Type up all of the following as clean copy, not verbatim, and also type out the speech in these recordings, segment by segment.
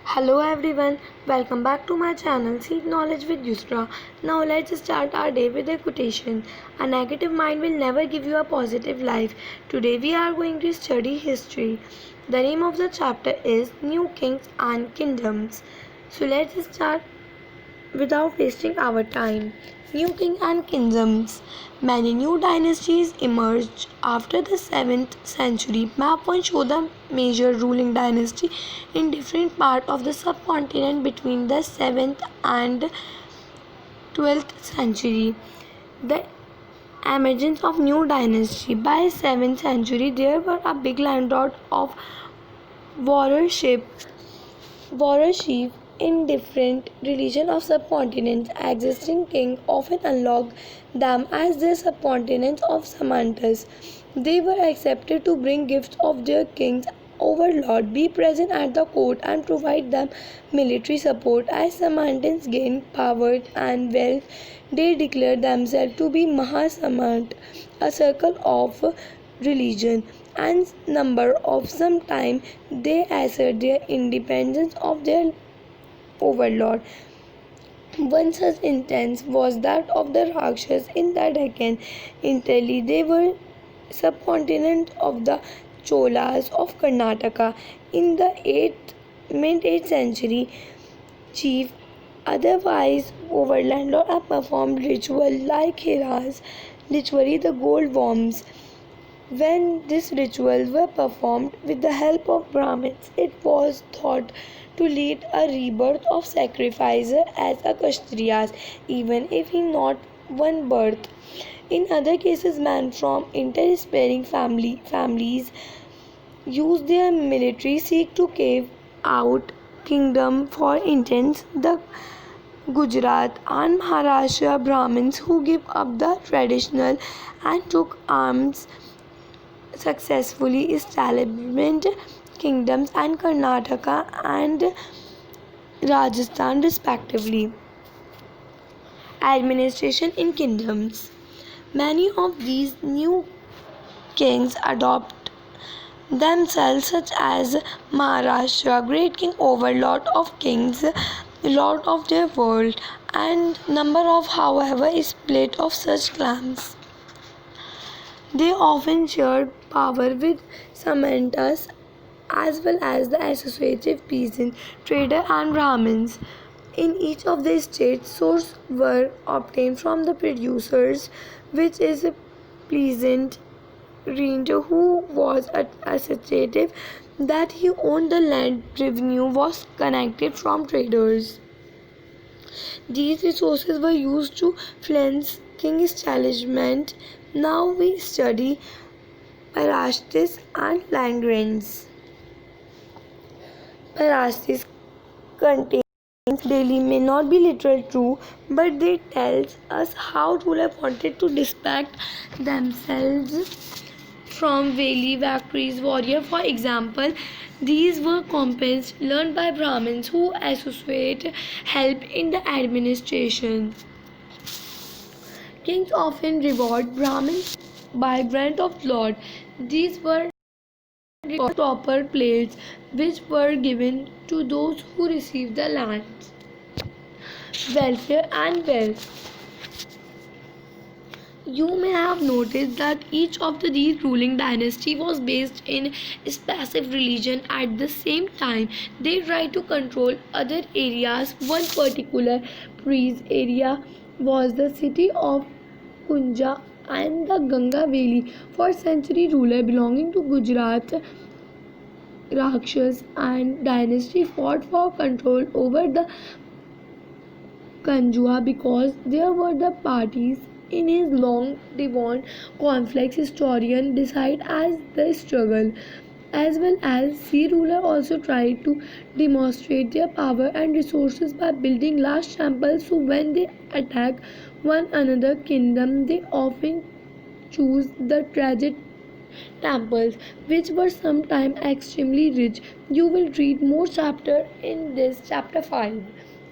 Hello everyone, welcome back to my channel Seek Knowledge with Yusra. Now let's start our day with a quotation. A negative mind will never give you a positive life. Today we are going to study history. The name of the chapter is New Kings and Kingdoms. So let's start without wasting our time. New king and kingdoms. Many new dynasties emerged after the 7th century. Map 1 shows the major ruling dynasty in different parts of the subcontinent between the 7th and 12th century. The emergence of new dynasty. By 7th century, there were a big landlord of warriorship warriorship in different regions of subcontinents. Existing king often unlocked them as their subcontinents of Samantas. They were accepted to bring gifts of their king's overlord, be present at the court, and provide them military support. As Samantans gained power and wealth, they declared themselves to be Mahasamant, a circle of religion and number of some time they assert their independence of their overlord. One such instance was that of the Rakshas in the Deccan. Italy, they were subcontinent of the Cholas of Karnataka. In the mid-8th century, chief otherwise overland or performed ritual like Hiras, literally the gold worms. When these rituals were performed with the help of Brahmins, it was thought to lead a rebirth of sacrificer as a Kshatriyas, even if he not one birth. In other cases, men from intersparing families use their military seek to carve out kingdom. For instance, the Gujarat and Maharashtra Brahmins who give up the traditional and took arms successfully established kingdoms and Karnataka and Rajasthan respectively. Administration in kingdoms. Many of these new kings adopt themselves such as Maharashtra, great king overlord of kings, lord of their world, and number of however is split of such clans. They often shared power with Samantas as well as the associative peasants, traders, and Brahmins. In each of the states, sources were obtained from the producers, which is a peasant renter who was associative that he owned the land. Revenue was connected from traders. These resources were used to finance king establishment. Now we study Parashtis and land grants. Parashtis contains daily may not be literal true, but they tells us how rulers wanted to distract themselves from Veli Vakri's warrior. For example, these were composed learned by Brahmins who associate help in the administration. Kings often reward Brahmins by grant of lord. These were proper plates which were given to those who received the lands. Welfare and wealth. You may have noticed that each of these ruling dynasty was based in a specific religion. At the same time, they tried to control other areas. One particular priest area was the city of Kunja and the Ganga Valley. For centuries, rulers belonging to Gujarat, Rakshas and dynasty fought for control over the Kanjua because there were the parties in his long Devon conflicts. Historians decide as the struggle as well as sea ruler also tried to demonstrate their power and resources by building large temples. So when they attack one another kingdom, they often choose the tragic temples which were sometimes extremely rich. You will read more chapter in this chapter 5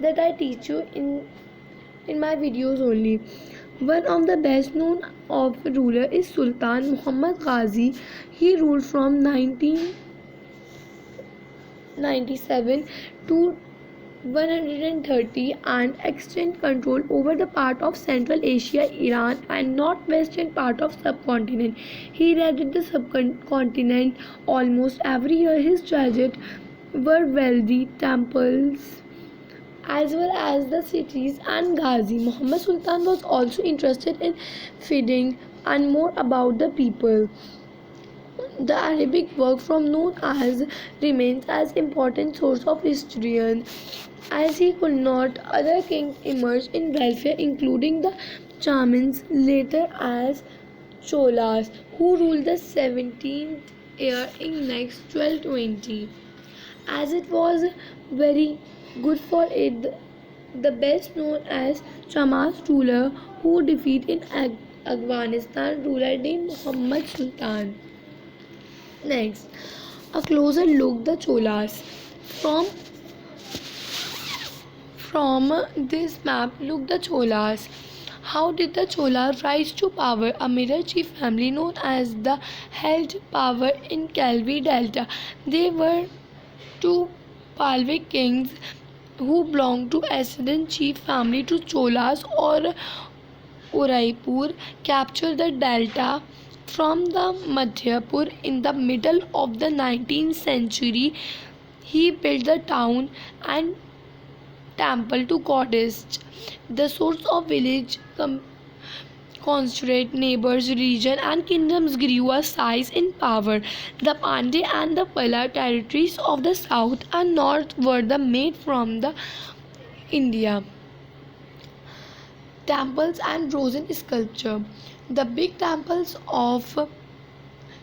that I teach you in my videos only. One of the best known of ruler is Sultan Muhammad Ghazi. He ruled from 19 97 to 130 and extend control over the part of Central Asia, Iran and northwestern part of subcontinent. He raided the subcontinent almost every year. His target were wealthy temples as well as the cities and Ghazi. Muhammad Sultan was also interested in feeding and more about the people. The Arabic work from known as remains as important source of historian as he could not other kings emerged in welfare including the Chamans later as Cholas who ruled the 17th year in next 1220 as it was very good for it the best known as Chamas ruler who defeated in Afghanistan ruler named Muhammad Sultan. Next, a closer look the Cholas. From this map, look the Cholas. How did the Cholas rise to power? A mirror chief family known as the held power in Calvi Delta. They were two Palvik kings who belonged to ascendant chief family to Cholas or Udaipur captured the delta from the Madhyapur in the middle of the 19th century. He built the town and temple to goddess. The source of village constitute neighbors, region and kingdoms grew a size in power. The Pandey and the Pala territories of the south and north were the made from the India. Temples and bronze sculpture. The big temples of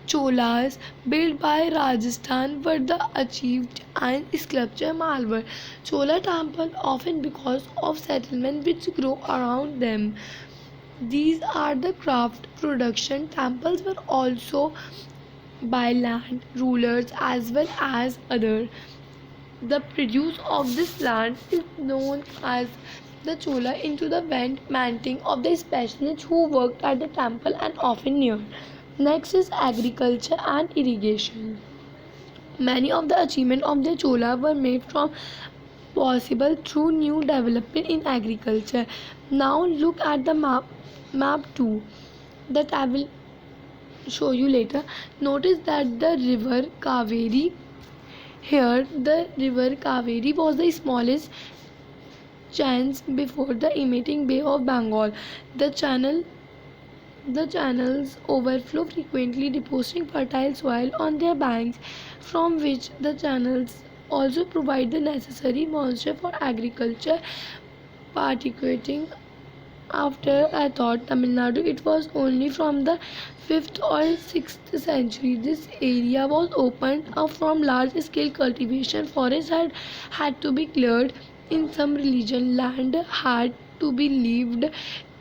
Cholas built by Rajasthan were the achieved and sculpture marvel. Chola temple often because of settlement which grew around them. These are the craft production. Temples were also by land rulers as well as other. The produce of this land is known as the chola into the vent manting of the specialists who worked at the temple and often near. Next is agriculture and irrigation. Many of the achievements of the chola were made from possible through new development in agriculture. Now look at the map 2 that I will show you later. Notice that the river Kaveri here the river Kaveri was the smallest channels before the emitting Bay of Bengal. The channels overflow frequently depositing fertile soil on their banks from which the channels also provide the necessary moisture for agriculture particularly after I thought Tamil Nadu it was only from the 5th or 6th century this area was opened up from large scale cultivation. Forests had to be cleared in some religion. Land had to be lived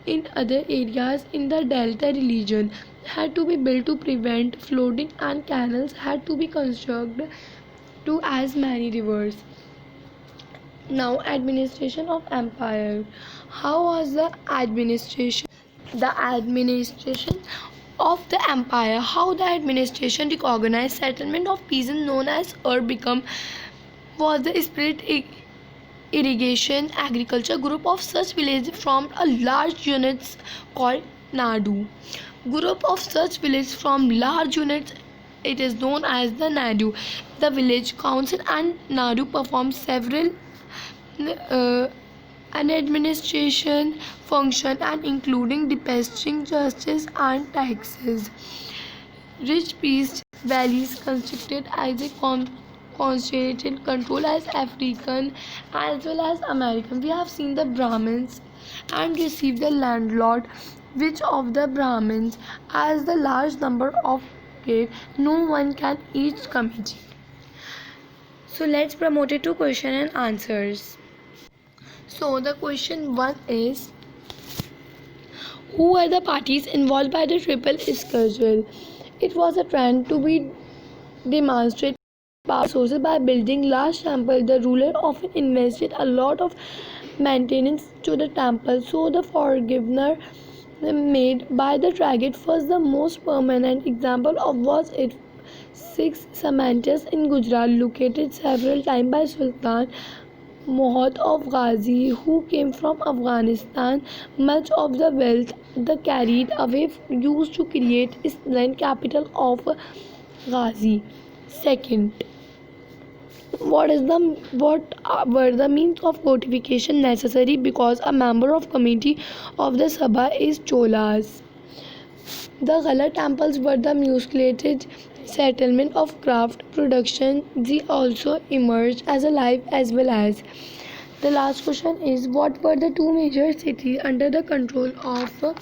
in other areas in the delta region had to be built to prevent flooding and canals had to be constructed to as many rivers. Now administration of empire. How was the administration? The administration of the empire. How the administration recognized settlement of peasants known as become was the spirit irrigation agriculture group of such villages formed a large units called Nadu. Group of such villages from large units it is known as the Nadu. The village council and Nadu perform several an administration function and including dispatching justice and taxes. Rich peace valleys constructed as a concentrated control as African as well as American. We have seen the Brahmins and received the landlord which of the Brahmins as the large number of gave no one can each committee. So let's promote it to question and answers. So the question 1 is who are the parties involved by the triple schedule? It was a trend to be demonstrated power sources by building large temple. The ruler often invested a lot of maintenance to the temple, so the forgiveness made by the target was the most permanent example of was it Six, Samantas in Gujarat, located several times by Sultan Mohd of Ghazi, who came from Afghanistan. Much of the wealth the carried away used to create Islamic capital of Ghazi. Second, what were the means of fortification necessary because a member of committee of the Sabha is Cholas? The Gala temples were the musculated settlement of craft production. They also emerged as a life as well as. The last question is, what were the two major cities under the control of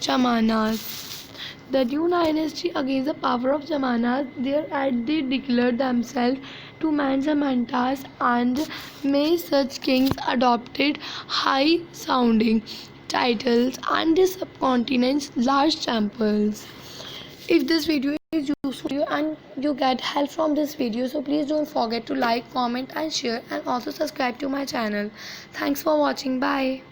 Chamanas? The new dynasty against the power of Chamanas, they declared themselves to man Samantas, and may such kings adopted high sounding titles and the subcontinent's large temples. If this video is useful to you and you get help from this video, so please don't forget to like, comment and share, and also subscribe to my channel. Thanks for watching. Bye.